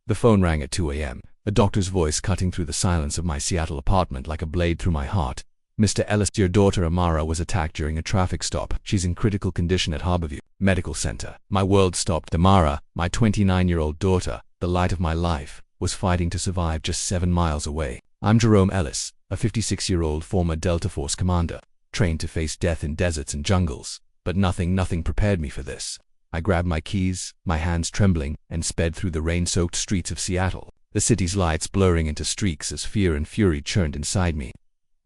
The phone rang at 2 a.m., a doctor's voice cutting through the silence of my Seattle apartment like a blade through my heart. "Mr. Ellis, your daughter Amara was attacked during a traffic stop. She's in critical condition at Harborview Medical Center." My world stopped. Amara, my 29-year-old daughter, the light of my life, was fighting to survive just 7 miles away. I'm Jerome Ellis, a 56-year-old former Delta Force commander, trained to face death in deserts and jungles. But nothing prepared me for this. I grabbed my keys, my hands trembling, and sped through the rain-soaked streets of Seattle, the city's lights blurring into streaks as fear and fury churned inside me.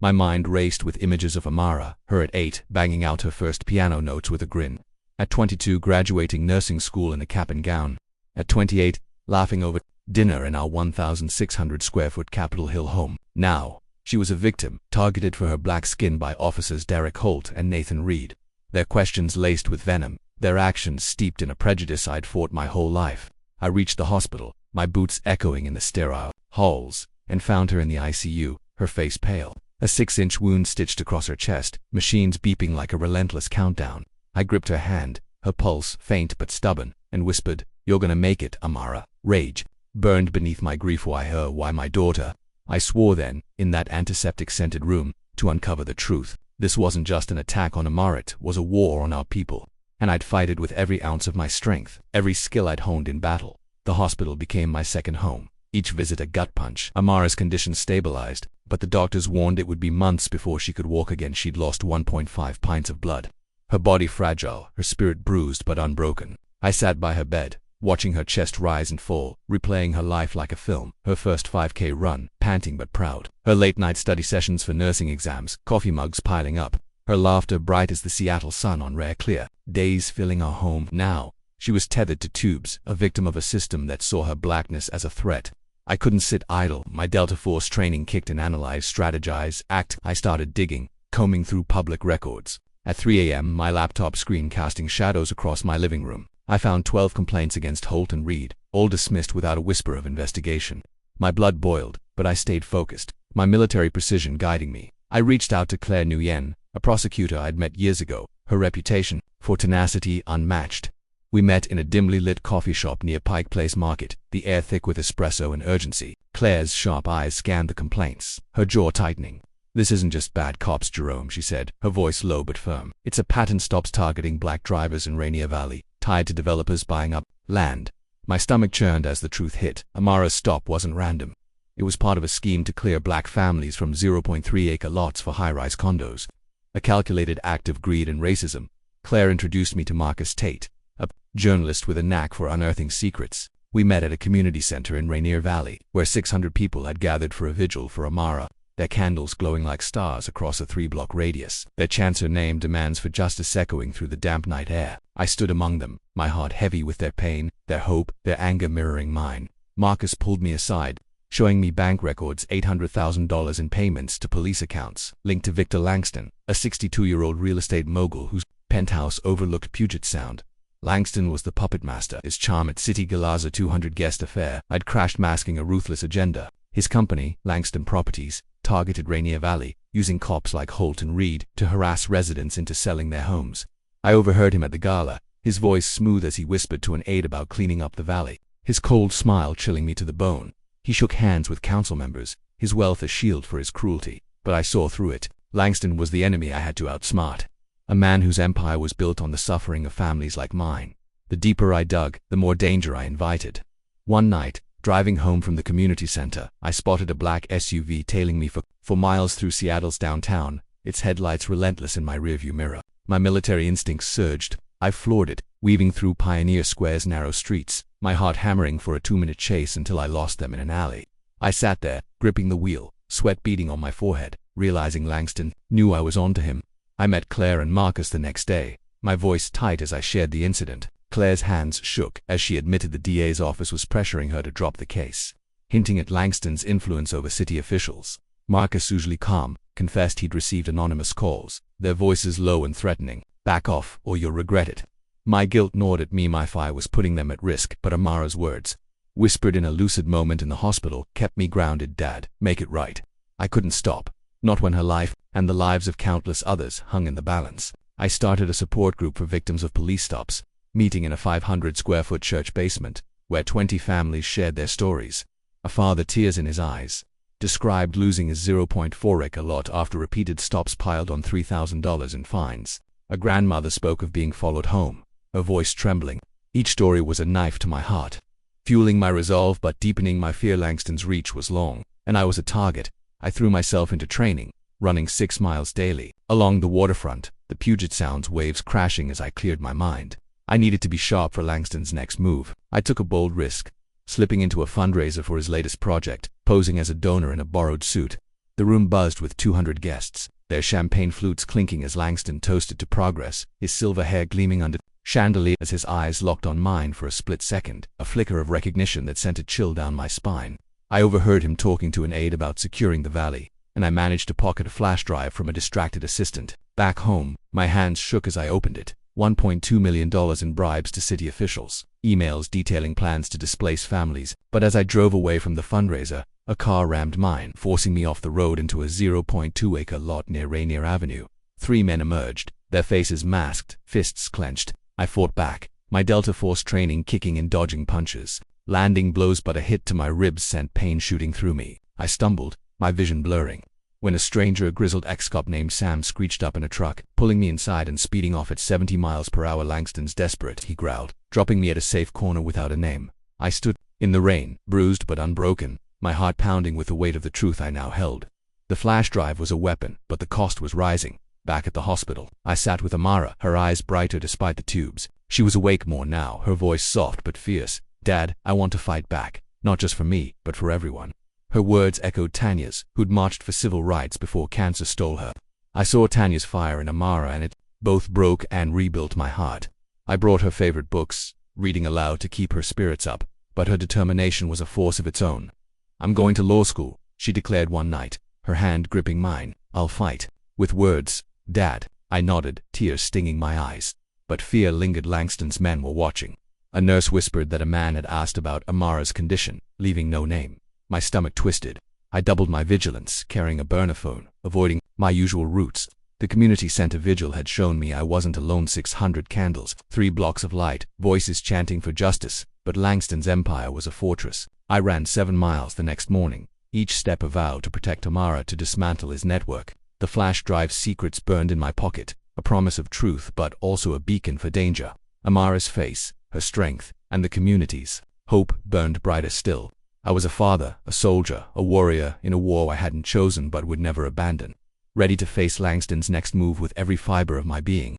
My mind raced with images of Amara, her at 8, banging out her first piano notes with a grin. At 22, graduating nursing school in a cap and gown. At 28, laughing over dinner in our 1,600-square-foot Capitol Hill home. Now, she was a victim, targeted for her black skin by officers Derek Holt and Nathan Reed. Their questions laced with venom, their actions steeped in a prejudice I'd fought my whole life. I reached the hospital, my boots echoing in the sterile halls, and found her in the ICU, her face pale. A 6-inch wound stitched across her chest, machines beeping like a relentless countdown. I gripped her hand, her pulse faint but stubborn, and whispered, "You're gonna make it, Amara." Rage burned beneath my grief. Why her? Why my daughter? I swore then, in that antiseptic-scented room, to uncover the truth. This wasn't just an attack on Amara, it was a war on our people. And I'd fight it with every ounce of my strength, every skill I'd honed in battle. The hospital became my second home, each visit a gut punch. Amara's condition stabilized, but the doctors warned it would be months before she could walk again. She'd lost 1.5 pints of blood. Her body fragile, her spirit bruised but unbroken. I sat by her bed, watching her chest rise and fall, replaying her life like a film. Her first 5K run, panting but proud. Her late-night study sessions for nursing exams, coffee mugs piling up. Her laughter bright as the Seattle sun on rare clear days filling our home. Now, she was tethered to tubes, a victim of a system that saw her blackness as a threat. I couldn't sit idle. My Delta Force training kicked in. Analyze, strategize, act. I started digging, combing through public records. At 3 a.m., my laptop screen casting shadows across my living room. I found 12 complaints against Holt and Reed, all dismissed without a whisper of investigation. My blood boiled, but I stayed focused, my military precision guiding me. I reached out to Claire Nguyen, a prosecutor I'd met years ago, her reputation for tenacity unmatched. We met in a dimly lit coffee shop near Pike Place Market, the air thick with espresso and urgency. Claire's sharp eyes scanned the complaints, her jaw tightening. "This isn't just bad cops, Jerome," she said, her voice low but firm. "It's a pattern stops targeting black drivers in Rainier Valley, tied to developers buying up land." My stomach churned as the truth hit. Amara's stop wasn't random. It was part of a scheme to clear black families from 0.3-acre lots for high-rise condos. A calculated act of greed and racism. Claire introduced me to Marcus Tate, a journalist with a knack for unearthing secrets. We met at a community center in Rainier Valley, where 600 people had gathered for a vigil for Amara, their candles glowing like stars across a 3-block radius, their chants her name demands for justice echoing through the damp night air. I stood among them, my heart heavy with their pain, their hope, their anger mirroring mine. Marcus pulled me aside, showing me bank records, $800,000 in payments to police accounts, linked to Victor Langston, a 62-year-old real estate mogul whose penthouse overlooked Puget Sound. Langston was the puppet master, his charm at City Gala's 200-guest affair I'd crashed masking a ruthless agenda. His company, Langston Properties, targeted Rainier Valley, using cops like Holt and Reed to harass residents into selling their homes. I overheard him at the gala, his voice smooth as he whispered to an aide about cleaning up the valley, his cold smile chilling me to the bone. He shook hands with council members, his wealth a shield for his cruelty, but I saw through it. Langston was the enemy I had to outsmart. A man whose empire was built on the suffering of families like mine. The deeper I dug, the more danger I invited. One night, driving home from the community center, I spotted a black SUV tailing me for miles through Seattle's downtown, its headlights relentless in my rearview mirror. My military instincts surged. I floored it, weaving through Pioneer Square's narrow streets, my heart hammering for a 2-minute chase until I lost them in an alley. I sat there, gripping the wheel, sweat beading on my forehead, realizing Langston knew I was onto him. I met Claire and Marcus the next day, my voice tight as I shared the incident. Claire's hands shook as she admitted the DA's office was pressuring her to drop the case, hinting at Langston's influence over city officials. Marcus, usually calm, confessed he'd received anonymous calls, their voices low and threatening. "Back off, or you'll regret it." My guilt gnawed at me. My fire was putting them at risk, but Amara's words, whispered in a lucid moment in the hospital, kept me grounded. "Dad, make it right." I couldn't stop, not when her life and the lives of countless others hung in the balance. I started a support group for victims of police stops, meeting in a 500-square-foot church basement, where 20 families shared their stories. A father, tears in his eyes, described losing his 0.4-acre lot after repeated stops piled on $3,000 in fines. A grandmother spoke of being followed home, her voice trembling. Each story was a knife to my heart, fueling my resolve but deepening my fear. Langston's reach was long, and I was a target. I threw myself into training, running 6 miles daily. Along the waterfront, the Puget Sound's waves crashing as I cleared my mind. I needed to be sharp for Langston's next move. I took a bold risk, slipping into a fundraiser for his latest project, posing as a donor in a borrowed suit. The room buzzed with 200 guests, their champagne flutes clinking as Langston toasted to progress, his silver hair gleaming under the chandelier. As his eyes locked on mine for a split second, a flicker of recognition that sent a chill down my spine. I overheard him talking to an aide about securing the valley, and I managed to pocket a flash drive from a distracted assistant. Back home, my hands shook as I opened it. $1.2 million in bribes to city officials, emails detailing plans to displace families. But as I drove away from the fundraiser, a car rammed mine, forcing me off the road into a 0.2-acre lot near Rainier Avenue. 3 men emerged, their faces masked, fists clenched. I fought back, my Delta Force training kicking and dodging punches. Landing blows, but a hit to my ribs sent pain shooting through me. I stumbled, my vision blurring, when a stranger, a grizzled ex-cop named Sam, screeched up in a truck, pulling me inside and speeding off at 70 miles per hour. "Langston's desperate," he growled, dropping me at a safe corner without a name. I stood in the rain, bruised but unbroken, my heart pounding with the weight of the truth I now held. The flash drive was a weapon, but the cost was rising. Back at the hospital, I sat with Amara, her eyes brighter despite the tubes. She was awake more now, her voice soft but fierce. "Dad, I want to fight back, not just for me, but for everyone." Her words echoed Tanya's, who'd marched for civil rights before cancer stole her. I saw Tanya's fire in Amara, and it both broke and rebuilt my heart. I brought her favorite books, reading aloud to keep her spirits up, but her determination was a force of its own. "I'm going to law school," she declared one night, her hand gripping mine. "I'll fight." With words, "Dad," I nodded, tears stinging my eyes. But fear lingered. Langston's men were watching. A nurse whispered that a man had asked about Amara's condition, leaving no name. My stomach twisted. I doubled my vigilance, carrying a burner phone, avoiding my usual routes. The community center vigil had shown me I wasn't alone. 600 candles, 3 blocks of light, voices chanting for justice, but Langston's empire was a fortress. I ran 7 miles the next morning, each step a vow to protect Amara, to dismantle his network. The flash drive's secrets burned in my pocket, a promise of truth but also a beacon for danger. Amara's face, her strength, and the community's hope burned brighter still. I was a father, a soldier, a warrior in a war I hadn't chosen but would never abandon, ready to face Langston's next move with every fiber of my being.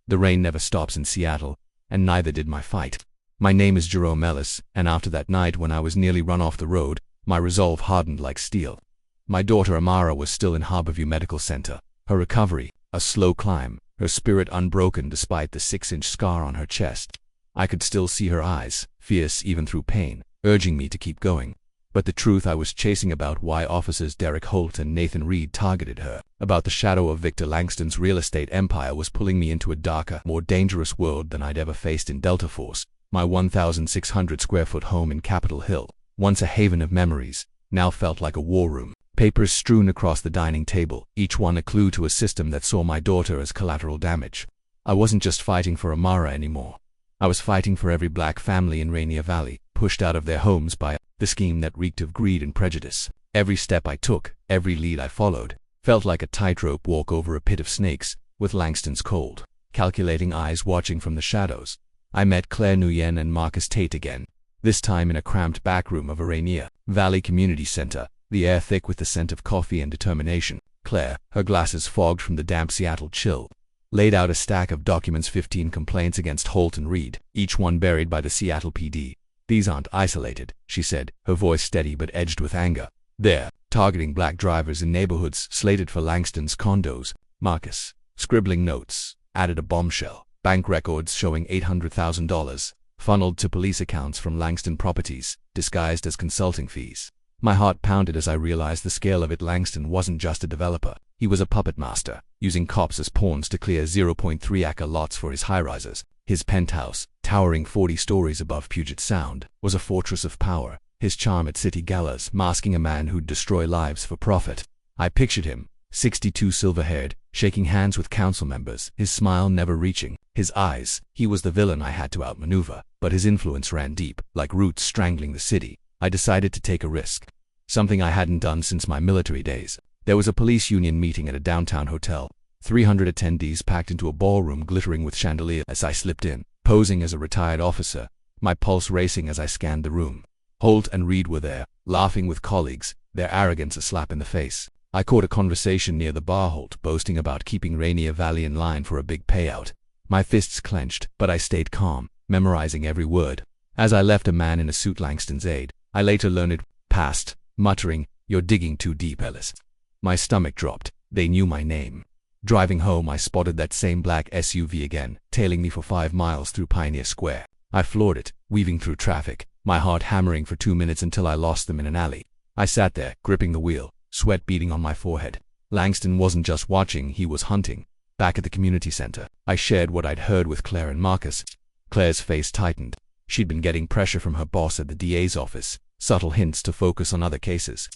The rain never stops in Seattle, and neither did my fight. My name is Jerome Ellis, and after that night when I was nearly run off the road, my resolve hardened like steel. My daughter Amara was still in Harborview Medical Center, her recovery a slow climb, her spirit unbroken despite the 6-inch scar on her chest. I could still see her eyes, fierce even through pain, urging me to keep going. But the truth I was chasing, about why officers Derek Holt and Nathan Reed targeted her, about the shadow of Victor Langston's real estate empire, was pulling me into a darker, more dangerous world than I'd ever faced in Delta Force. My 1,600 square foot home in Capitol Hill, once a haven of memories, now felt like a war room. Papers strewn across the dining table, each one a clue to a system that saw my daughter as collateral damage. I wasn't just fighting for Amara anymore. I was fighting for every black family in Rainier Valley, pushed out of their homes by the scheme that reeked of greed and prejudice. Every step I took, every lead I followed, felt like a tightrope walk over a pit of snakes, with Langston's cold, calculating eyes watching from the shadows. I met Claire Nguyen and Marcus Tate again, this time in a cramped back room of a Rainier Valley community center, the air thick with the scent of coffee and determination. Claire, her glasses fogged from the damp Seattle chill, laid out a stack of documents, 15 complaints against Holt and Reed, each one buried by the Seattle PD. "These aren't isolated," she said, her voice steady but edged with anger. "They're targeting black drivers in neighborhoods slated for Langston's condos." Marcus, scribbling notes, added a bombshell: bank records showing $800,000 funneled to police accounts from Langston Properties, disguised as consulting fees. My heart pounded as I realized the scale of it. Langston wasn't just a developer. He was a puppet master, using cops as pawns to clear 0.3-acre lots for his high-rises. His penthouse, towering 40 stories above Puget Sound, was a fortress of power, his charm at city galas masking a man who'd destroy lives for profit. I pictured him, 62, silver-haired, shaking hands with council members, his smile never reaching his eyes. He was the villain I had to outmaneuver, but his influence ran deep, like roots strangling the city. I decided to take a risk. Something I hadn't done since my military days. There was a police union meeting at a downtown hotel. 300 attendees packed into a ballroom glittering with chandeliers. As I slipped in, posing as a retired officer, my pulse racing as I scanned the room. Holt and Reed were there, laughing with colleagues, their arrogance a slap in the face. I caught a conversation near the bar, Holt boasting about keeping Rainier Valley in line for a big payout. My fists clenched, but I stayed calm, memorizing every word. As I left, a man in a suit, Langston's aide, I later learned it, passed, muttering, "You're digging too deep, Ellis." My stomach dropped. They knew my name. Driving home, I spotted that same black SUV again, tailing me for 5 miles through Pioneer Square. I floored it, weaving through traffic, my heart hammering for 2 minutes until I lost them in an alley. I sat there, gripping the wheel, sweat beading on my forehead. Langston wasn't just watching, he was hunting. Back at the community center, I shared what I'd heard with Claire and Marcus. Claire's face tightened. She'd been getting pressure from her boss at the DA's office, subtle hints to focus on other cases.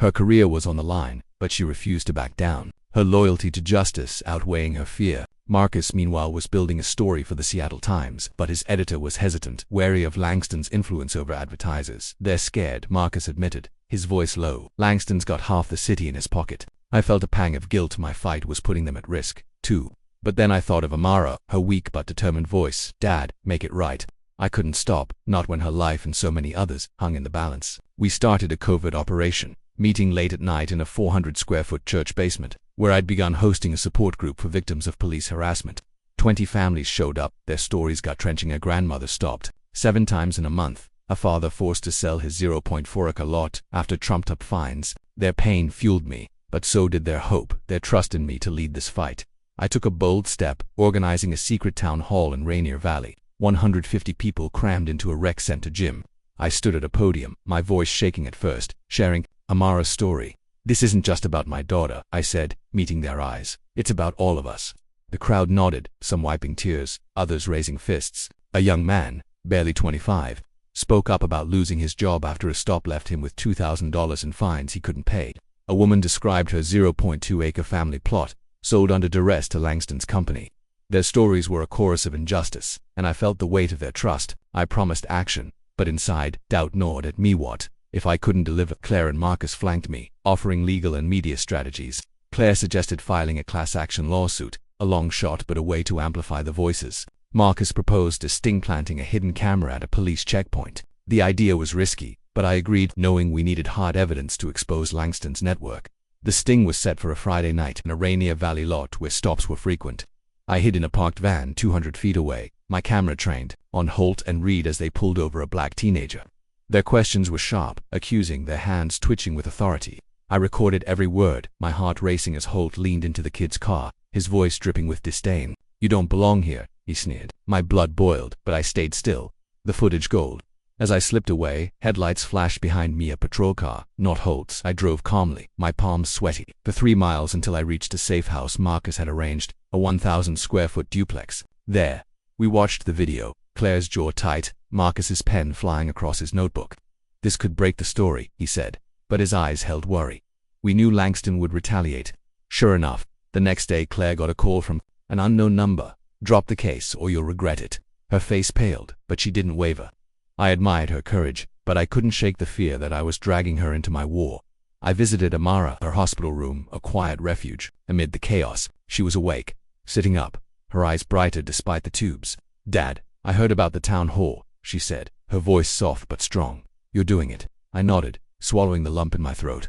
Her career was on the line, but she refused to back down, her loyalty to justice outweighing her fear. Marcus, meanwhile, was building a story for the Seattle Times, but his editor was hesitant, wary of Langston's influence over advertisers. "They're scared," Marcus admitted, his voice low. "Langston's got half the city in his pocket." I felt a pang of guilt. My fight was putting them at risk, too. But then I thought of Amara, her weak but determined voice. "Dad, make it right." I couldn't stop, not when her life and so many others hung in the balance. We started a covert operation, meeting late at night in a 400-square-foot church basement, where I'd begun hosting a support group for victims of police harassment. 20 families showed up, their stories gut-wrenching. A grandmother stopped 7 times in a month, a father forced to sell his 0.4-acre lot after trumped-up fines. Their pain fueled me, but so did their hope, their trust in me to lead this fight. I took a bold step, organizing a secret town hall in Rainier Valley. 150 people crammed into a rec center gym. I stood at a podium, my voice shaking at first, sharing Amara's story. "This isn't just about my daughter," I said, meeting their eyes. "It's about all of us." The crowd nodded, some wiping tears, others raising fists. A young man, barely 25, spoke up about losing his job after a stop left him with $2,000 in fines he couldn't pay. A woman described her 0.2-acre family plot, sold under duress to Langston's company. Their stories were a chorus of injustice, and I felt the weight of their trust. I promised action, but inside, doubt gnawed at me. What if I couldn't deliver? Claire and Marcus flanked me, offering legal and media strategies. Claire suggested filing a class-action lawsuit, a long shot but a way to amplify the voices. Marcus proposed a sting, planting a hidden camera at a police checkpoint. The idea was risky, but I agreed, knowing we needed hard evidence to expose Langston's network. The sting was set for a Friday night in a Rainier Valley lot where stops were frequent. I hid in a parked van 200 feet away, my camera trained on Holt and Reed as they pulled over a black teenager. Their questions were sharp, accusing, their hands twitching with authority. I recorded every word, my heart racing as Holt leaned into the kid's car, his voice dripping with disdain. "You don't belong here," he sneered. My blood boiled, but I stayed still. The footage gold. As I slipped away, headlights flashed behind me, a patrol car, not Holt's. I drove calmly, my palms sweaty, for 3 miles until I reached a safe house Marcus had arranged, a 1,000-square-foot duplex. There, we watched the video, Claire's jaw tight, Marcus's pen flying across his notebook. "This could break the story," he said, but his eyes held worry. We knew Langston would retaliate. Sure enough, the next day Claire got a call from an unknown number. "Drop the case or you'll regret it." Her face paled, but she didn't waver. I admired her courage, but I couldn't shake the fear that I was dragging her into my war. I visited Amara, her hospital room, a quiet refuge. Amid the chaos, she was awake, sitting up, her eyes brighter despite the tubes. "Dad, I heard about the town hall," she said, her voice soft but strong. "You're doing it." I nodded, swallowing the lump in my throat.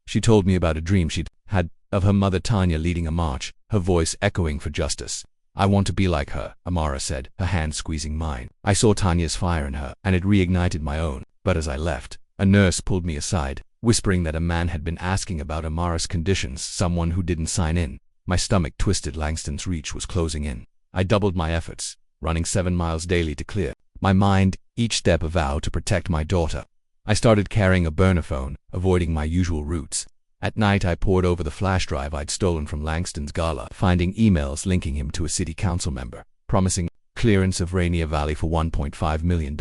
She told me about a dream she'd had of her mother Tanya leading a march, her voice echoing for justice. "I want to be like her," Amara said, her hand squeezing mine. I saw Tanya's fire in her, and it reignited my own. But as I left, a nurse pulled me aside, whispering that a man had been asking about Amara's conditions, someone who didn't sign in. My stomach twisted. Langston's reach was closing in. I doubled my efforts, running 7 miles daily to clear my mind, each step a vow to protect my daughter. I started carrying a burner phone, avoiding my usual routes. At night I pored over the flash drive I'd stolen from Langston's gala, finding emails linking him to a city council member, promising clearance of Rainier Valley for $1.5 million.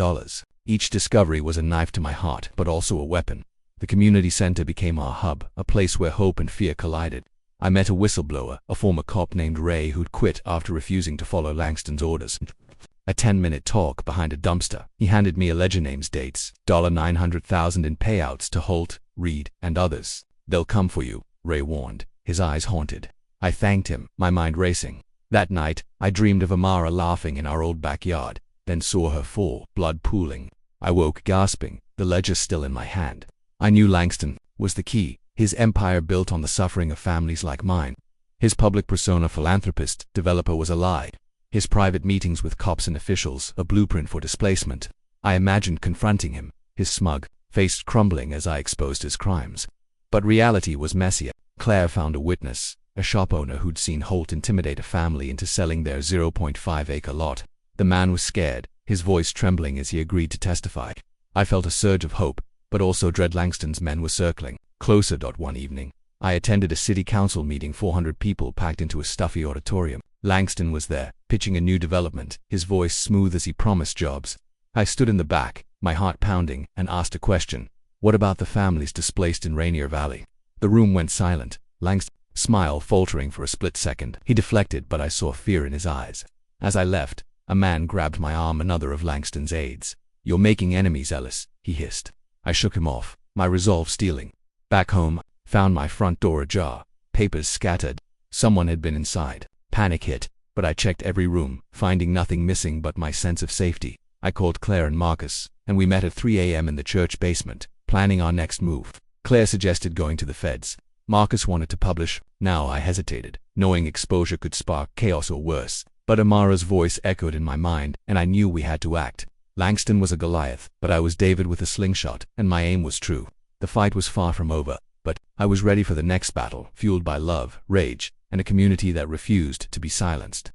Each discovery was a knife to my heart, but also a weapon. The community center became our hub, a place where hope and fear collided. I met a whistleblower, a former cop named Ray who'd quit after refusing to follow Langston's orders. A 10-minute talk behind a dumpster. He handed me a ledger names dates, $900,000 in payouts to Holt, Reed, and others. They'll come for you, Ray warned, his eyes haunted. I thanked him, my mind racing. That night, I dreamed of Amara laughing in our old backyard, then saw her fall, blood pooling. I woke gasping, the ledger still in my hand. I knew Langston was the key, his empire built on the suffering of families like mine. His public persona, philanthropist, developer, was a lie. His private meetings with cops and officials, a blueprint for displacement. I imagined confronting him, his smug face crumbling as I exposed his crimes. But reality was messier. Claire found a witness, a shop owner who'd seen Holt intimidate a family into selling their 0.5-acre lot. The man was scared, his voice trembling as he agreed to testify. I felt a surge of hope, but also dread. Langston's men were circling closer. One evening, I attended a city council meeting, 400 people packed into a stuffy auditorium. Langston was there, pitching a new development, his voice smooth as he promised jobs. I stood in the back, my heart pounding, and asked a question. What about the families displaced in Rainier Valley? The room went silent, Langston's smile faltering for a split second. He deflected, but I saw fear in his eyes. As I left, a man grabbed my arm, another of Langston's aides. "You're making enemies, Ellis," he hissed. I shook him off, my resolve steeling. Back home, found my front door ajar, papers scattered. Someone had been inside. Panic hit, but I checked every room, finding nothing missing but my sense of safety. I called Claire and Marcus, and we met at 3 a.m. in the church basement, planning our next move. Claire suggested going to the feds. Marcus wanted to publish. Now I hesitated, knowing exposure could spark chaos or worse. But Amara's voice echoed in my mind, and I knew we had to act. Langston was a Goliath, but I was David with a slingshot, and my aim was true. The fight was far from over, but I was ready for the next battle, fueled by love, rage, and a community that refused to be silenced.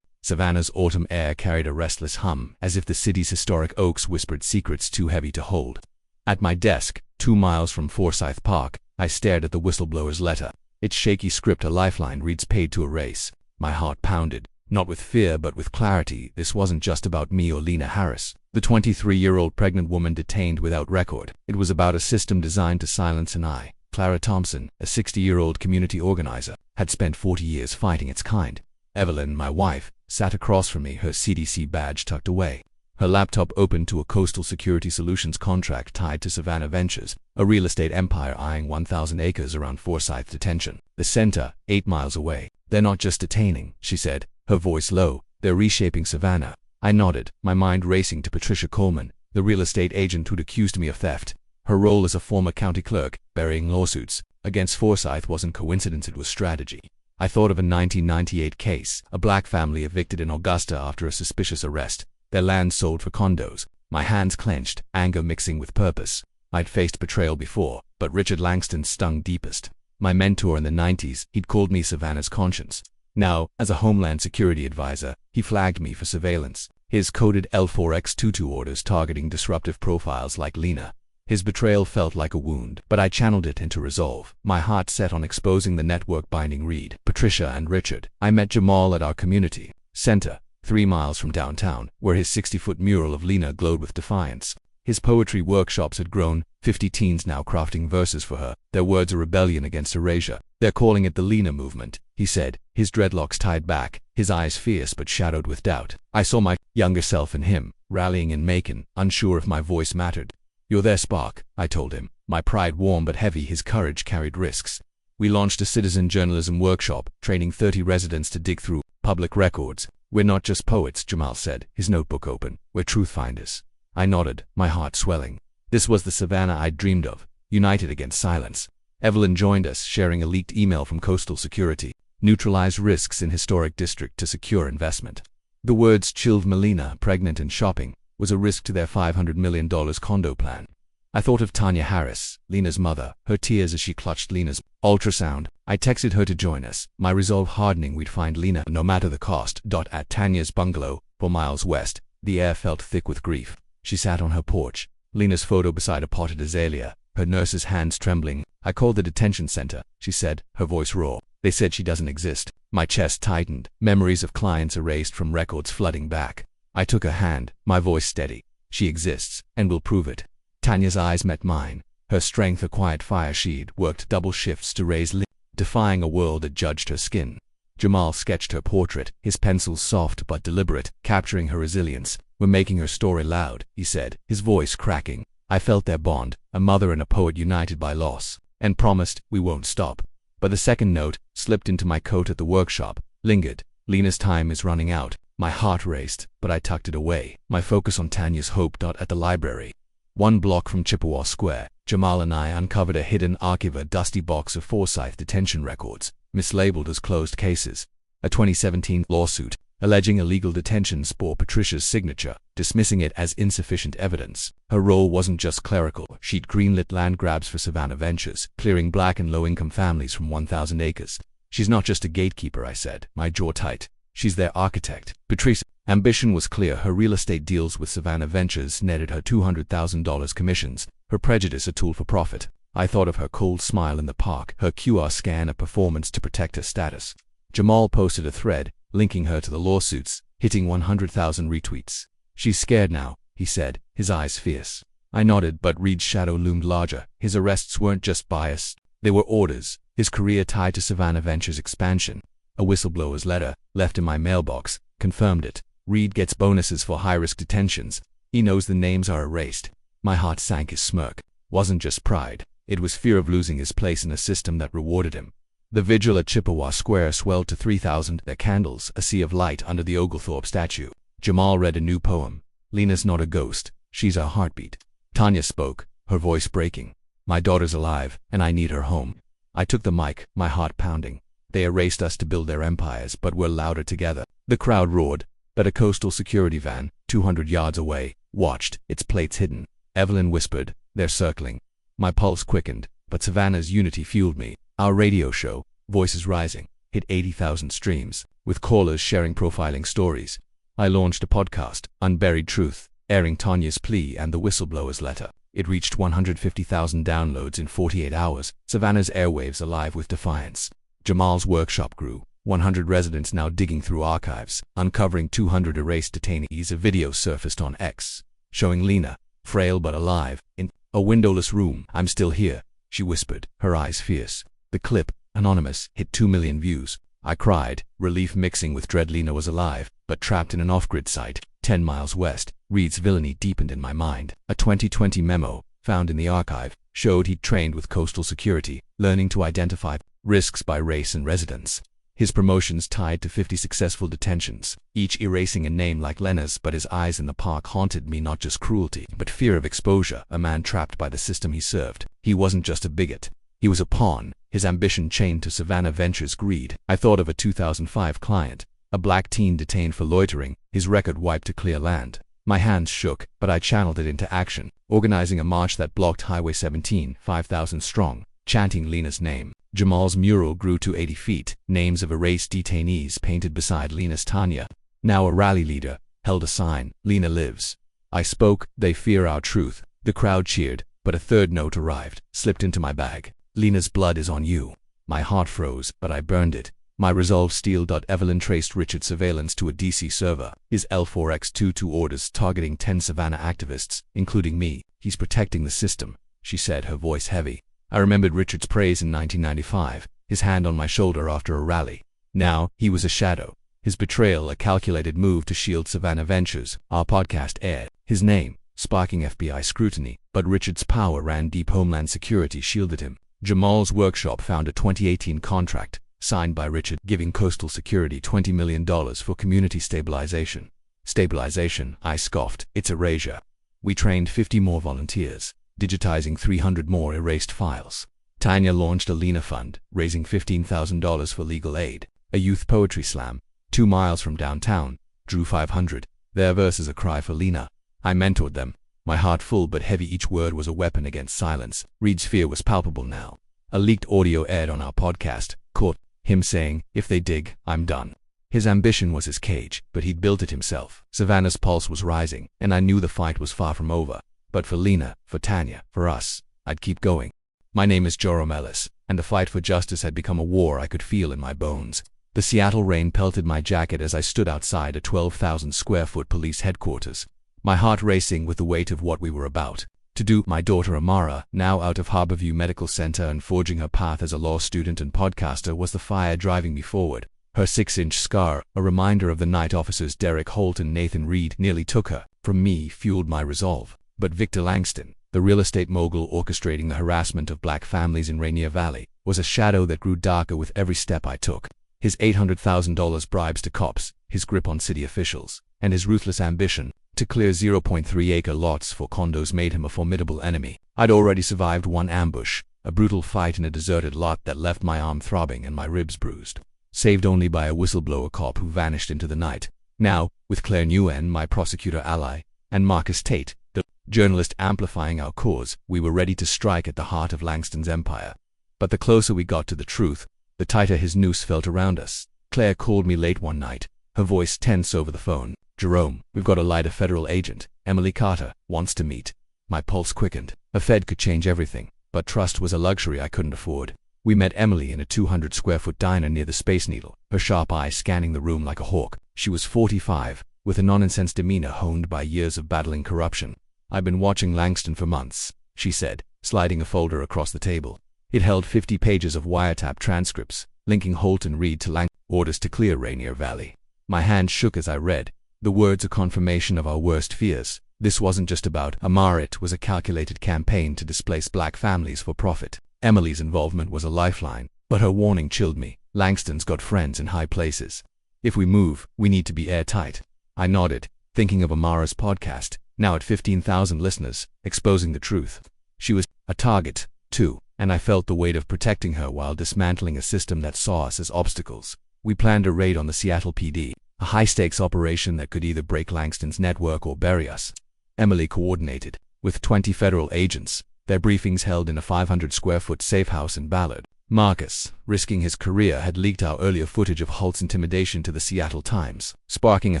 Savannah's autumn air carried a restless hum, as if the city's historic oaks whispered secrets too heavy to hold. At my desk, 2 miles from Forsyth Park, I stared at the whistleblower's letter. Its shaky script, a lifeline, reads paid to erase. My heart pounded, not with fear but with clarity. This wasn't just about me or Lena Harris, the 23-year-old pregnant woman detained without record. It was about a system designed to silence an eye. Clara Thompson, a 60-year-old community organizer, had spent 40 years fighting its kind. Evelyn, my wife, sat across from me, her CDC badge tucked away. Her laptop open to a Coastal Security Solutions contract tied to Savannah Ventures, a real estate empire eyeing 1,000 acres around Forsyth Detention. The center, 8 miles away. "They're not just detaining," she said, her voice low. "They're reshaping Savannah." I nodded, my mind racing to Patricia Coleman, the real estate agent who'd accused me of theft. Her role as a former county clerk, burying lawsuits against Forsyth, wasn't coincidence, it was strategy. I thought of a 1998 case, a black family evicted in Augusta after a suspicious arrest, their land sold for condos. My hands clenched, anger mixing with purpose. I'd faced betrayal before, but Richard Langston stung deepest. My mentor in the 90s, he'd called me Savannah's conscience. Now, as a Homeland Security advisor, he flagged me for surveillance. His coded L4X22 orders targeting disruptive profiles like Lena. His betrayal felt like a wound, but I channeled it into resolve, my heart set on exposing the network binding Reed, Patricia, and Richard. I met Jamal at our community center, 3 miles from downtown, where his 60-foot mural of Lena glowed with defiance. His poetry workshops had grown, 50 teens now crafting verses for her, their words a rebellion against erasure. "They're calling it the Lena movement," he said, his dreadlocks tied back, his eyes fierce but shadowed with doubt. I saw my younger self in him, rallying in Macon, unsure if my voice mattered. "You're their spark," I told him, my pride warm but heavy. His courage carried risks. We launched a citizen journalism workshop, training 30 residents to dig through public records. "We're not just poets," Jamal said, his notebook open. "We're truth finders." I nodded, my heart swelling. This was the Savannah I'd dreamed of, united against silence. Evelyn joined us, sharing a leaked email from Coastal Security. "Neutralize risks in historic district to secure investment." The words chilled. Melina, pregnant and shopping, was a risk to their $500 million condo plan. I thought of Tanya Harris, Lena's mother, her tears as she clutched Lena's ultrasound. I texted her to join us, my resolve hardening. We'd find Lena, no matter the cost. At Tanya's bungalow, 4 miles west, the air felt thick with grief. She sat on her porch, Lena's photo beside a potted azalea, her nurse's hands trembling. "I called the detention center," she said, her voice raw. "They said she doesn't exist." My chest tightened, memories of clients erased from records flooding back. I took her hand, my voice steady. "She exists, and we'll prove it." Tanya's eyes met mine, her strength a quiet fire. She'd worked double shifts to raise defying a world that judged her skin. Jamal sketched her portrait, his pencils soft but deliberate, capturing her resilience. "We're making her story loud," he said, his voice cracking. I felt their bond, a mother and a poet united by loss, and promised we won't stop. But the second note slipped into my coat at the workshop, lingered. "Lena's time is running out." My heart raced, but I tucked it away, my focus on Tanya's hope. At the library, 1 block from Chippewa Square, Jamal and I uncovered a hidden archive, a dusty box of Forsyth detention records, mislabeled as closed cases. A 2017 lawsuit, alleging illegal detentions bore Patricia's signature, dismissing it as insufficient evidence. Her role wasn't just clerical. She'd greenlit land grabs for Savannah Ventures, clearing black and low-income families from 1,000 acres. "She's not just a gatekeeper," I said, my jaw tight. "She's their architect." Patricia's ambition was clear. Her real estate deals with Savannah Ventures netted her $200,000 commissions, her prejudice a tool for profit. I thought of her cold smile in the park, her QR scan a performance to protect her status. Jamal posted a thread, linking her to the lawsuits, hitting 100,000 retweets. "She's scared now," he said, his eyes fierce. I nodded, but Reed's shadow loomed larger. His arrests weren't just bias, they were orders, his career tied to Savannah Ventures' expansion. A whistleblower's letter, left in my mailbox, confirmed it. "Reed gets bonuses for high-risk detentions. He knows the names are erased." My heart sank. His smirk wasn't just pride, it was fear of losing his place in a system that rewarded him. The vigil at Chippewa Square swelled to 3,000, their candles a sea of light under the Oglethorpe statue. Jamal read a new poem. "Lena's not a ghost, she's our heartbeat." Tanya spoke, her voice breaking. "My daughter's alive, and I need her home." I took the mic, my heart pounding. They erased us to build their empires, but we're louder together. The crowd roared, but a coastal security van, 200 yards away, watched, its plates hidden. Evelyn whispered, "They're circling." My pulse quickened, but Savannah's unity fueled me. Our radio show, Voices Rising, hit 80,000 streams, with callers sharing profiling stories. I launched a podcast, Unburied Truth, airing Tanya's plea and the whistleblower's letter. It reached 150,000 downloads in 48 hours, Savannah's airwaves alive with defiance. Jamal's workshop grew, 100 residents now digging through archives, uncovering 200 erased detainees. A video surfaced on X, showing Lena, frail but alive, in a windowless room. "I'm still here," she whispered, her eyes fierce. The clip, anonymous, hit 2 million views. I cried, relief mixing with dread. Lena was alive, but trapped in an off-grid site, 10 miles west. Reed's villainy deepened in my mind. A 2020 memo, found in the archive, showed he'd trained with coastal security, learning to identify risks by race and residence. His promotions tied to 50 successful detentions, each erasing a name like Lena's. But his eyes in the park haunted me, not just cruelty, but fear of exposure. A man trapped by the system he served. He wasn't just a bigot. He was a pawn, his ambition chained to Savannah Ventures' greed. I thought of a 2005 client, a black teen detained for loitering, his record wiped to clear land. My hands shook, but I channeled it into action, organizing a march that blocked Highway 17, 5,000 strong, chanting Lena's name. Jamal's mural grew to 80 feet, names of erased detainees painted beside Lena's. Tanya, now a rally leader, held a sign, "Lena lives." I spoke, "They fear our truth." The crowd cheered, but a third note arrived, slipped into my bag. "Lena's blood is on you." My heart froze, but I burned it. My resolve steeled. Evelyn traced Richard's surveillance to a DC server, his L4X22 orders targeting 10 Savannah activists, including me. "He's protecting the system," she said, her voice heavy. I remembered Richard's praise in 1995, his hand on my shoulder after a rally. Now, he was a shadow. His betrayal a calculated move to shield Savannah Ventures. Our podcast aired. His name, sparking FBI scrutiny, but Richard's power ran deep. Homeland Security shielded him. Jamal's workshop found a 2018 contract, signed by Richard, giving Coastal Security $20 million for community stabilization. Stabilization, I scoffed, it's erasure. We trained 50 more volunteers, digitizing 300 more erased files. Tanya launched a Lena fund, raising $15,000 for legal aid. A youth poetry slam, 2 miles from downtown, drew 500. Their verses a cry for Lena. I mentored them, my heart full but heavy. Each word was a weapon against silence. Reed's fear was palpable now. A leaked audio aired on our podcast, caught him saying, "If they dig, I'm done." His ambition was his cage, but he'd built it himself. Savannah's pulse was rising, and I knew the fight was far from over. But for Lena, for Tanya, for us, I'd keep going. My name is Jerome Ellis, and the fight for justice had become a war I could feel in my bones. The Seattle rain pelted my jacket as I stood outside a 12,000 square foot police headquarters, my heart racing with the weight of what we were about to do. My daughter Amara, now out of Harborview Medical Center and forging her path as a law student and podcaster, was the fire driving me forward. Her 6-inch scar, a reminder of the night officers Derek Holt and Nathan Reed nearly took her from me, fueled my resolve. But Victor Langston, the real estate mogul orchestrating the harassment of black families in Rainier Valley, was a shadow that grew darker with every step I took. His $800,000 bribes to cops, his grip on city officials, and his ruthless ambition to clear 0.3-acre lots for condos made him a formidable enemy. I'd already survived one ambush, a brutal fight in a deserted lot that left my arm throbbing and my ribs bruised, saved only by a whistleblower cop who vanished into the night. Now, with Claire Nguyen, my prosecutor ally, and Marcus Tate, the journalist amplifying our cause, we were ready to strike at the heart of Langston's empire. But the closer we got to the truth, the tighter his noose felt around us. Claire called me late one night, her voice tense over the phone. "Jerome, we've got a light. A federal agent, Emily Carter, wants to meet." My pulse quickened. A Fed could change everything, but trust was a luxury I couldn't afford. We met Emily in a 200-square-foot diner near the Space Needle, her sharp eyes scanning the room like a hawk. She was 45, with a non-incensed demeanor honed by years of battling corruption. "I've been watching Langston for months," she said, sliding a folder across the table. It held 50 pages of wiretap transcripts, linking Holt and Reed to Langston's orders to clear Rainier Valley. My hand shook as I read. The words a confirmation of our worst fears. This wasn't just about Amara, it was a calculated campaign to displace black families for profit. Emily's involvement was a lifeline, but her warning chilled me. Langston's got friends in high places. If we move, we need to be airtight. I nodded, thinking of Amara's podcast, now at 15,000 listeners, exposing the truth. She was a target, too, and I felt the weight of protecting her while dismantling a system that saw us as obstacles. We planned a raid on the Seattle PD, a high-stakes operation that could either break Langston's network or bury us. Emily coordinated, with 20 federal agents, their briefings held in a 500-square-foot safe house in Ballard. Marcus, risking his career, had leaked our earlier footage of Holt's intimidation to the Seattle Times, sparking a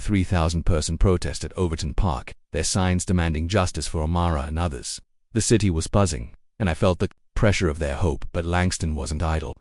3,000-person protest at Overton Park, their signs demanding justice for Amara and others. The city was buzzing, and I felt the pressure of their hope, but Langston wasn't idle.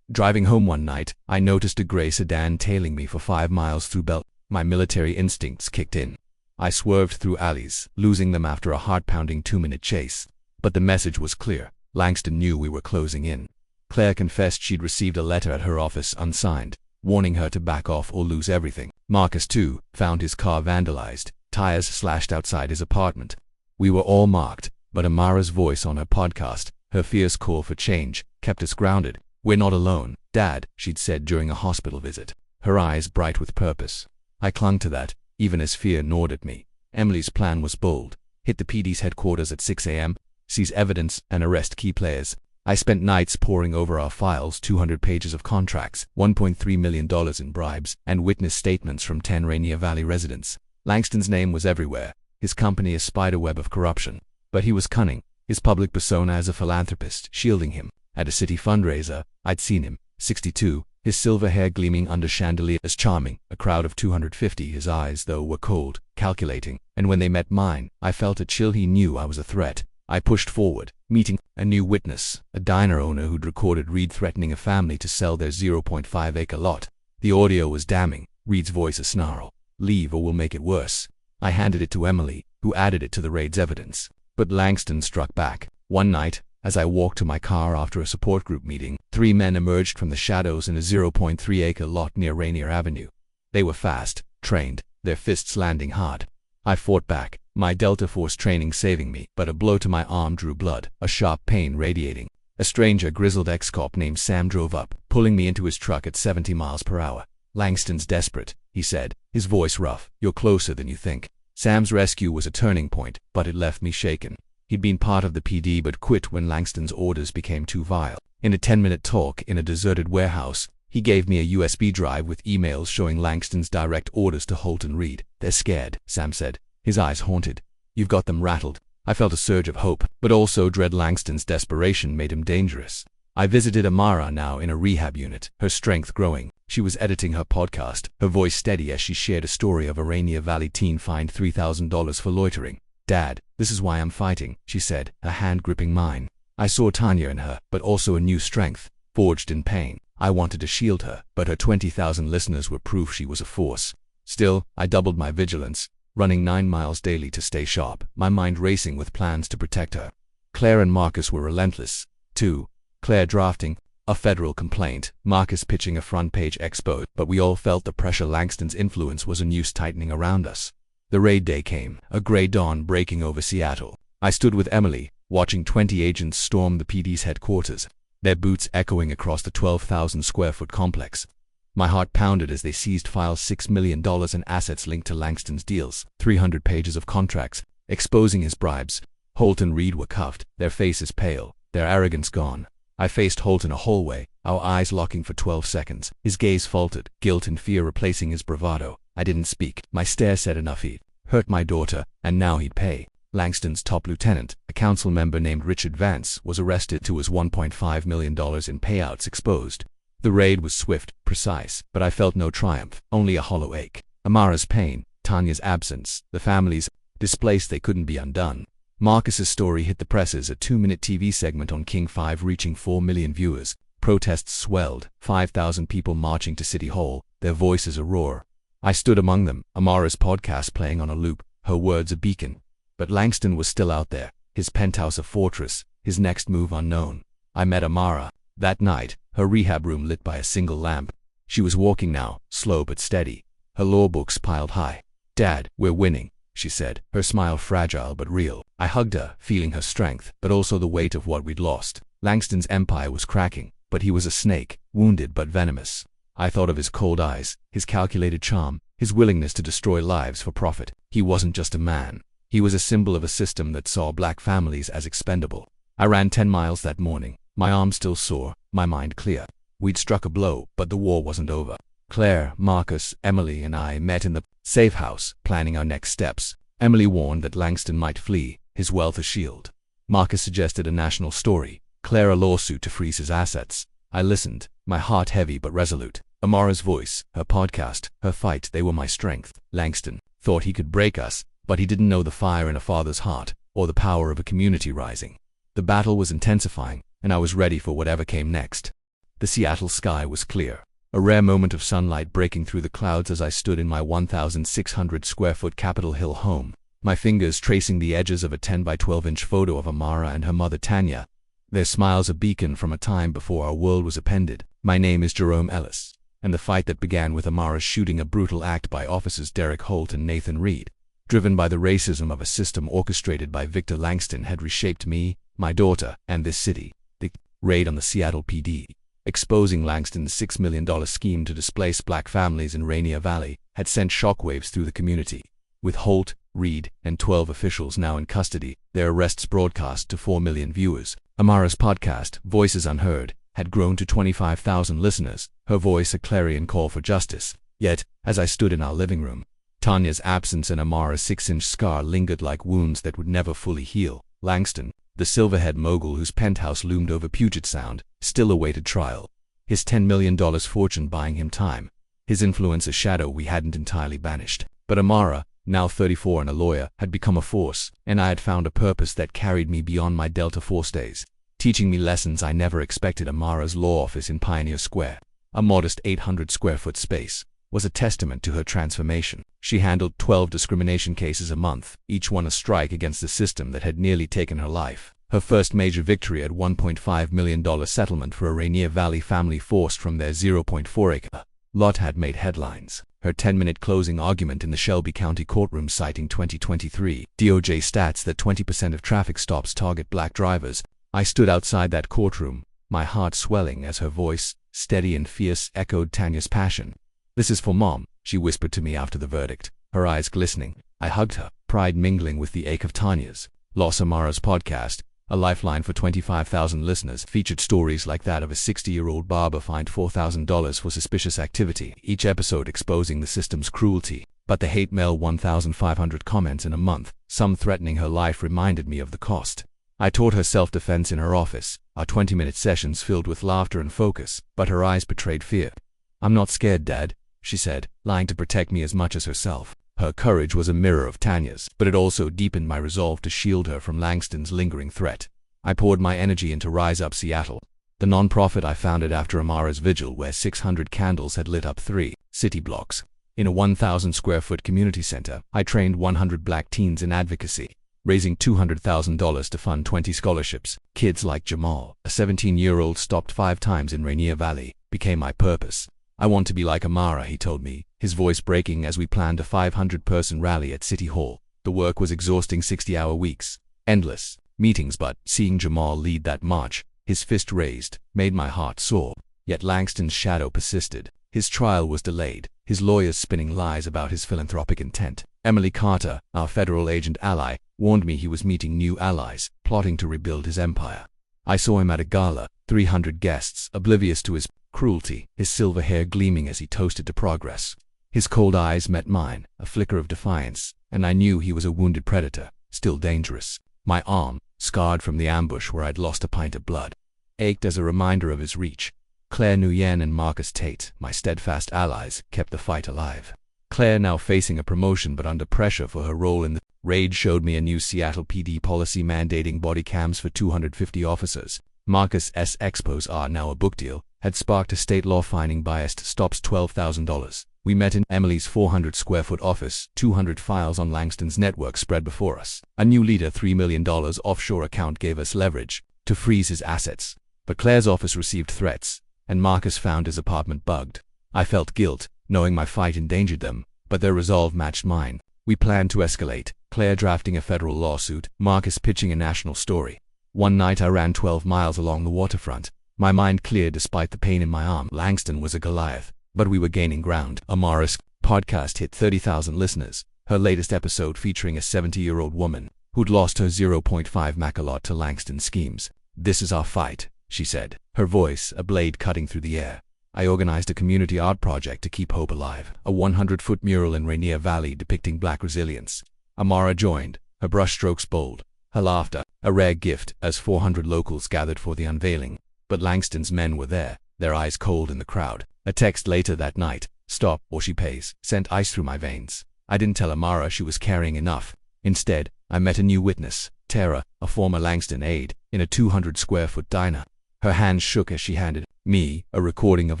Driving home one night, I noticed a gray sedan tailing me for 5 miles through Bell. My military instincts kicked in. I swerved through alleys, losing them after a heart-pounding 2-minute chase. But the message was clear. Langston knew we were closing in. Claire confessed she'd received a letter at her office unsigned, warning her to back off or lose everything. Marcus, too, found his car vandalized, tires slashed outside his apartment. We were all marked, but Amara's voice on her podcast, her fierce call for change, kept us grounded. "We're not alone, Dad," she'd said during a hospital visit, her eyes bright with purpose. I clung to that, even as fear gnawed at me. Emily's plan was bold. Hit the PD's headquarters at 6 a.m., seize evidence, and arrest key players. I spent nights poring over our files, 200 pages of contracts, $1.3 million in bribes, and witness statements from 10 Rainier Valley residents. Langston's name was everywhere, his company a spiderweb of corruption. But he was cunning, his public persona as a philanthropist shielding him. At a city fundraiser, I'd seen him, 62, his silver hair gleaming under chandeliers, charming. A crowd of 250, his eyes, though, were cold, calculating, and when they met mine, I felt a chill. He knew I was a threat. I pushed forward, meeting a new witness, a diner owner who'd recorded Reed threatening a family to sell their 0.5-acre lot. The audio was damning, Reed's voice a snarl. "Leave or we'll make it worse." I handed it to Emily, who added it to the raid's evidence. But Langston struck back. One night, as I walked to my car after a support group meeting, 3 men emerged from the shadows in a 0.3-acre lot near Rainier Avenue. They were fast, trained, their fists landing hard. I fought back, my Delta Force training saving me, but a blow to my arm drew blood, a sharp pain radiating. A stranger, grizzled ex-cop named Sam, drove up, pulling me into his truck at 70 miles per hour. "Langston's desperate," he said, his voice rough. "You're closer than you think." Sam's rescue was a turning point, but it left me shaken. He'd been part of the PD but quit when Langston's orders became too vile. In a 10-minute talk in a deserted warehouse, he gave me a USB drive with emails showing Langston's direct orders to Holt and Reed. "They're scared," Sam said, his eyes haunted. "You've got them rattled." I felt a surge of hope, but also dread. Langston's desperation made him dangerous. I visited Amara, now in a rehab unit, her strength growing. She was editing her podcast, her voice steady as she shared a story of a Rainier Valley teen fined $3,000 for loitering. "Dad, this is why I'm fighting," she said, her hand gripping mine. I saw Tanya in her, but also a new strength, forged in pain. I wanted to shield her, but her 20,000 listeners were proof she was a force. Still, I doubled my vigilance. running 9 miles daily to stay sharp, my mind racing with plans to protect her. Claire and Marcus were relentless. 2. Claire drafting a federal complaint, Marcus pitching a front-page expose, but we all felt the pressure. Langston's influence was a noose tightening around us. The raid day came, a gray dawn breaking over Seattle. I stood with Emily, watching 20 agents storm the PD's headquarters, their boots echoing across the 12,000-square-foot complex. My heart pounded as they seized files, $6 million in assets linked to Langston's deals, 300 pages of contracts, exposing his bribes. Holt and Reed were cuffed, their faces pale, their arrogance gone. I faced Holt in a hallway, our eyes locking for 12 seconds. His gaze faltered, guilt and fear replacing his bravado. I didn't speak. My stare said enough. He'd hurt my daughter, and now he'd pay. Langston's top lieutenant, a council member named Richard Vance, was arrested to his $1.5 million in payouts exposed. The raid was swift, precise, but I felt no triumph, only a hollow ache. Amara's pain, Tanya's absence, the families displaced, they couldn't be undone. Marcus's story hit the presses, a 2-minute TV segment on King 5 reaching 4 million viewers. Protests swelled, 5,000 people marching to City Hall, their voices a roar. I stood among them, Amara's podcast playing on a loop, her words a beacon. But Langston was still out there, his penthouse a fortress, his next move unknown. I met Amara that night, her rehab room lit by a single lamp. She was walking now, slow but steady, her law books piled high. "Dad, we're winning," she said, her smile fragile but real. I hugged her, feeling her strength, but also the weight of what we'd lost. Langston's empire was cracking, but he was a snake, wounded but venomous. I thought of his cold eyes, his calculated charm, his willingness to destroy lives for profit. He wasn't just a man. He was a symbol of a system that saw black families as expendable. I ran 10 miles that morning, my arms still sore, my mind clear. We'd struck a blow, but the war wasn't over. Claire, Marcus, Emily, and I met in the safe house, planning our next steps. Emily warned that Langston might flee, his wealth a shield. Marcus suggested a national story, Claire a lawsuit to freeze his assets. I listened, my heart heavy but resolute. Amara's voice, her podcast, her fight, they were my strength. Langston thought he could break us, but he didn't know the fire in a father's heart, or the power of a community rising. The battle was intensifying, and I was ready for whatever came next. The Seattle sky was clear, a rare moment of sunlight breaking through the clouds as I stood in my 1,600-square-foot Capitol Hill home, my fingers tracing the edges of a 10 by 12-inch photo of Amara and her mother Tanya, their smiles a beacon from a time before our world was appended. My name is Jerome Ellis, and the fight that began with Amara's shooting, a brutal act by officers Derek Holt and Nathan Reed, driven by the racism of a system orchestrated by Victor Langston, had reshaped me, my daughter, and this city. The raid on the Seattle PD, exposing Langston's $6 million scheme to displace black families in Rainier Valley, had sent shockwaves through the community. With Holt, Reed, and 12 officials now in custody, their arrests broadcast to 4 million viewers. Amara's podcast, Voices Unheard, had grown to 25,000 listeners, her voice a clarion call for justice. Yet, as I stood in our living room, Tanya's absence and Amara's 6-inch scar lingered like wounds that would never fully heal. Langston, the silverhead mogul whose penthouse loomed over Puget Sound, still awaited trial, his $10 million fortune buying him time, his influence a shadow we hadn't entirely banished. But Amara, now 34 and a lawyer, had become a force, and I had found a purpose that carried me beyond my Delta Force days, teaching me lessons I never expected. Amara's law office in Pioneer Square, a modest 800-square-foot space, was a testament to her transformation. She handled 12 discrimination cases a month, each one a strike against the system that had nearly taken her life. Her first major victory at $1.5 million settlement for a Rainier Valley family forced from their 0.4-acre lot had made headlines. Her 10-minute closing argument in the Shelby County courtroom citing 2023 DOJ stats that 20% of traffic stops target black drivers. I stood outside that courtroom, my heart swelling as her voice, steady and fierce, echoed Tanya's passion. "This is for Mom," she whispered to me after the verdict, her eyes glistening. I hugged her, pride mingling with the ache of Tanya's loss. Amara's podcast, a lifeline for 25,000 listeners, featured stories like that of a 60-year-old barber fined $4,000 for suspicious activity, each episode exposing the system's cruelty. But the hate mail, 1,500 comments in a month, some threatening her life, reminded me of the cost. I taught her self-defense in her office, our 20-minute sessions filled with laughter and focus, but her eyes betrayed fear. "I'm not scared, Dad," she said, lying to protect me as much as herself. Her courage was a mirror of Tanya's, but it also deepened my resolve to shield her from Langston's lingering threat. I poured my energy into Rise Up Seattle, the nonprofit I founded after Amara's vigil, where 600 candles had lit up 3 city blocks. In a 1,000-square-foot community center, I trained 100 black teens in advocacy, raising $200,000 to fund 20 scholarships. Kids like Jamal, a 17-year-old stopped 5 times in Rainier Valley, became my purpose. I want to be like Amara, he told me, his voice breaking as we planned a 500-person rally at City Hall. The work was exhausting 60-hour weeks, endless meetings, but seeing Jamal lead that march, his fist raised, made my heart soar. Yet Langston's shadow persisted. His trial was delayed, his lawyers spinning lies about his philanthropic intent. Emily Carter, our federal agent ally, warned me he was meeting new allies, plotting to rebuild his empire. I saw him at a gala, 300 guests, oblivious to his cruelty, his silver hair gleaming as he toasted to progress. His cold eyes met mine, a flicker of defiance, and I knew he was a wounded predator, still dangerous. My arm, scarred from the ambush where I'd lost a pint of blood, ached as a reminder of his reach. Claire Nguyen and Marcus Tate, my steadfast allies, kept the fight alive. Claire, now facing a promotion but under pressure for her role in the raid, showed me a new Seattle PD policy mandating body cams for 250 officers. Marcus's expos are now a book deal, had sparked a state law fining biased stops $12,000. We met in Emily's 400-square-foot office, 200 files on Langston's network spread before us. A new leader, $3 million offshore account gave us leverage to freeze his assets. But Claire's office received threats, and Marcus found his apartment bugged. I felt guilt, knowing my fight endangered them, but their resolve matched mine. We planned to escalate, Claire drafting a federal lawsuit, Marcus pitching a national story. One night I ran 12 miles along the waterfront, my mind clear despite the pain in my arm. Langston was a Goliath, but we were gaining ground. Amara's podcast hit 30,000 listeners, her latest episode featuring a 70-year-old woman who'd lost her 0.5 Macalot to Langston's schemes. "This is our fight," she said, her voice a blade cutting through the air. I organized a community art project to keep hope alive, a 100-foot mural in Rainier Valley depicting black resilience. Amara joined, her brushstrokes bold, her laughter a rare gift, as 400 locals gathered for the unveiling. But Langston's men were there, their eyes cold in the crowd. A text later that night, "Stop or she pays," sent ice through my veins. I didn't tell Amara she was carrying enough. Instead, I met a new witness, Tara, a former Langston aide, in a 200-square-foot diner. Her hands shook as she handed me a recording of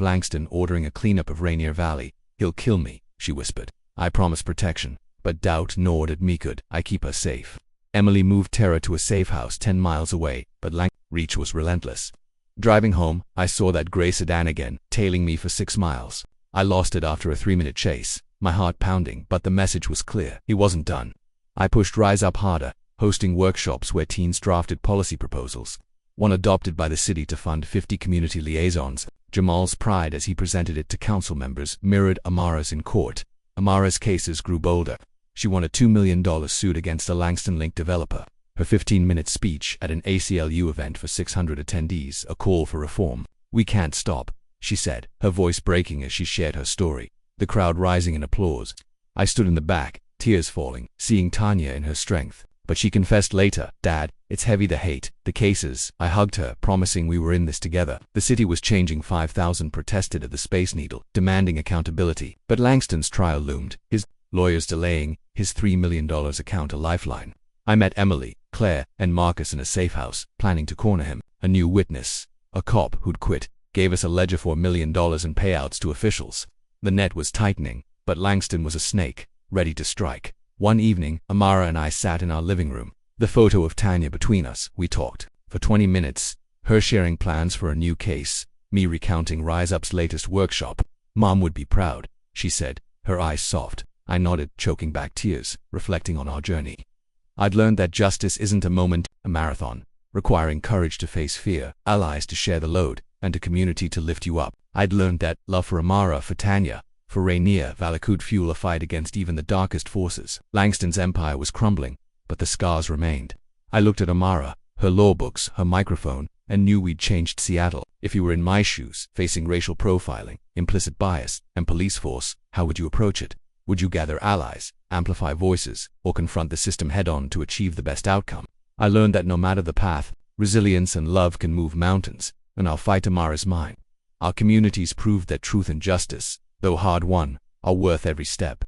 Langston ordering a cleanup of Rainier Valley. "He'll kill me," she whispered. I promised protection, but doubt gnawed at me. Could I keep her safe? Emily moved Tara to a safe house 10 miles away, but Langston's reach was relentless. Driving home, I saw that gray sedan again, tailing me for 6 miles. I lost it after a 3-minute chase, my heart pounding, but the message was clear. He wasn't done. I pushed Rise Up harder, hosting workshops where teens drafted policy proposals. One adopted by the city to fund 50 community liaisons. Jamal's pride as he presented it to council members mirrored Amara's in court. Amara's cases grew bolder. She won a $2 million suit against a Langston-linked developer. Her 15-minute speech at an ACLU event for 600 attendees, a call for reform. "We can't stop," she said, her voice breaking as she shared her story, the crowd rising in applause. I stood in the back, tears falling, seeing Tanya in her strength. But she confessed later, "Dad, it's heavy, the hate, the cases." I hugged her, promising we were in this together. The city was changing. 5,000 protested at the Space Needle, demanding accountability. But Langston's trial loomed, his lawyers delaying, his $3 million account a lifeline. I met Emily, Claire, and Marcus in a safe house, planning to corner him. A new witness, a cop who'd quit, gave us a ledger $4 million in payouts to officials. The net was tightening, but Langston was a snake, ready to strike. One evening, Amara and I sat in our living room, the photo of Tanya between us. We talked for 20 minutes, her sharing plans for a new case, me recounting Rise Up's latest workshop. "Mom would be proud," she said, her eyes soft. I nodded, choking back tears, reflecting on our journey. I'd learned that justice isn't a moment, a marathon, requiring courage to face fear, allies to share the load, and a community to lift you up. I'd learned that love for Amara, for Tanya, for Rainier Valley could fuel a fight against even the darkest forces. Langston's empire was crumbling, but the scars remained. I looked at Amara, her law books, her microphone, and knew we'd changed Seattle. If you were in my shoes, facing racial profiling, implicit bias, and police force, how would you approach it? Would you gather allies, amplify voices, or confront the system head-on to achieve the best outcome? I learned that no matter the path, resilience and love can move mountains, and I'll fight Amara's mine. Our communities proved that truth and justice, though hard won, are worth every step.